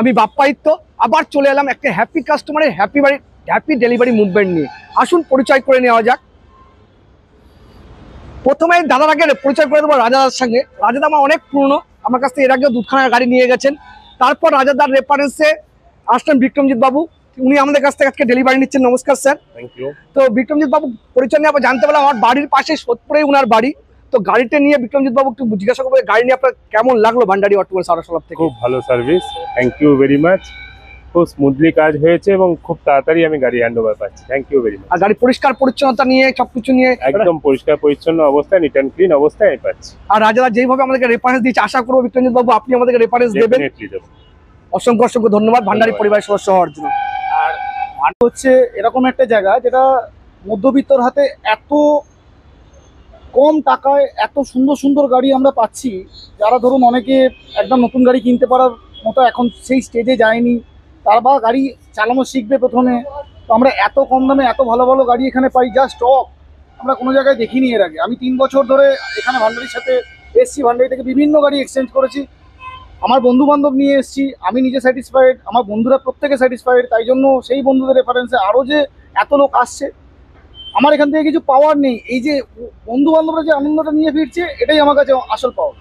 আমি বাপ্পায়িত্য আবার চলে এলাম একটা হ্যাপি কাস্টমারের হ্যাপি ডেলিভারি মুভমেন্ট নিয়ে। আসুন পরিচয় করে নেওয়া যাক। প্রথমে দাদার আগে পরিচয় করে দেবো রাজাদার সঙ্গে। রাজাদা আমার অনেক পুরনো, আমার কাছ থেকে এর আগেও দুধখানা গাড়ি নিয়ে গেছেন। তারপর রাজাদার রেফারেন্সে আসলেন বিক্রমজিৎ বাবু, উনি আমাদের কাছ থেকে আজকে ডেলিভারি নিচ্ছেন। নমস্কার স্যার। Thank you. তো বিক্রমজিৎ বাবু পরিচয় নিয়ে আবার জানতে পারলাম আমার বাড়ির পাশে সোদপুরেই উনার বাড়ি। তো গাড়িটা নিয়ে বিক্রমজিৎ বাবু একটু জিজ্ঞাসা করবো, গাড়ি নিয়ে আপনার কেমন লাগলো ভান্ডারি অটোমোবাইলস আড়াশোলা থেকে? খুব ভালো service, thank you very much. খুব স্মুথলি কাজ হয়েছে এবং খুব তাড়াতাড়ি আমি গাড়ি হ্যান্ড ওভার পাচ্ছি। Thank you very much. আর গাড়ি পরিষ্কার পরিচ্ছন্নতা নিয়ে সবকিছু নিয়ে একদম পরিষ্কার পরিচ্ছন্ন অবস্থায়, নিট অ্যান্ড ক্লিন অবস্থায় আমি পাচ্ছি। আর রাজাদা যেইভাবে আমাদেরকে রেফারেন্স দিয়েছে, আশা করবো বিক্রমজিৎ বাবু আপনি আমাদেরকে রেফারেন্স দেবেন। ডেফিনেটলি দেব। অসংখ্য অসংখ্য ধন্যবাদ ভান্ডারি পরিবারের সদস্য হওয়ার জন্য। আর ভান্ডারি হচ্ছে এরকম একটা জায়গা যেটা মধ্যবিত্তর হাতে এত কম টাকায় এত সুন্দর সুন্দর গাড়ি আমরা পাচ্ছি, যারা ধরুন অনেকে একদম নতুন গাড়ি কিনতে পারার মতো এখন সেই স্টেজে যায়নি, তার বা গাড়ি চালানো শিখবে প্রথমে। তো আমরা এত কম দামে এত ভালো ভালো গাড়ি এখানে পাই, যা স্টক আমরা কোনো জায়গায় দেখিনি এর আগে। আমি 3 বছর ধরে এখানে ভান্ডারির সাথে এসছি, ভান্ডারি থেকে বিভিন্ন গাড়ি এক্সচেঞ্জ করেছি, আমার বন্ধু বান্ধব নিয়ে এসেছি, আমি নিজে স্যাটিসফাইড, আমার বন্ধুরা প্রত্যেকে স্যাটিসফাইড। তাই জন্য সেই বন্ধুদের রেফারেন্সে আরও যে এত লোক আসছে, আমার এখান থেকে কিছু পাওয়ার নেই। এই যে বন্ধু বান্ধবরা যে আনন্দটা নিয়ে ফিরছে, এটাই আমার কাছে আসল পাওয়া।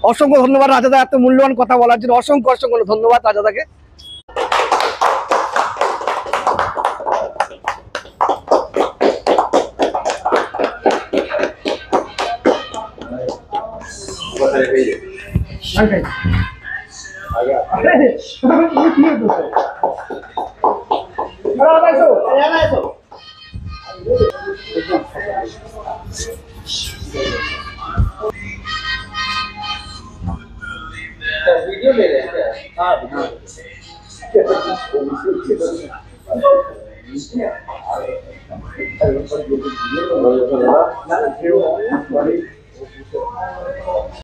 অসংখ্য ধন্যবাদ রাজাদা এত মূল্যবান কথা বলার জন্য। অসংখ্য অসংখ্য ধন্যবাদ রাজাদাকে। वीडियो ले रहे हैं? हाँ वीडियो।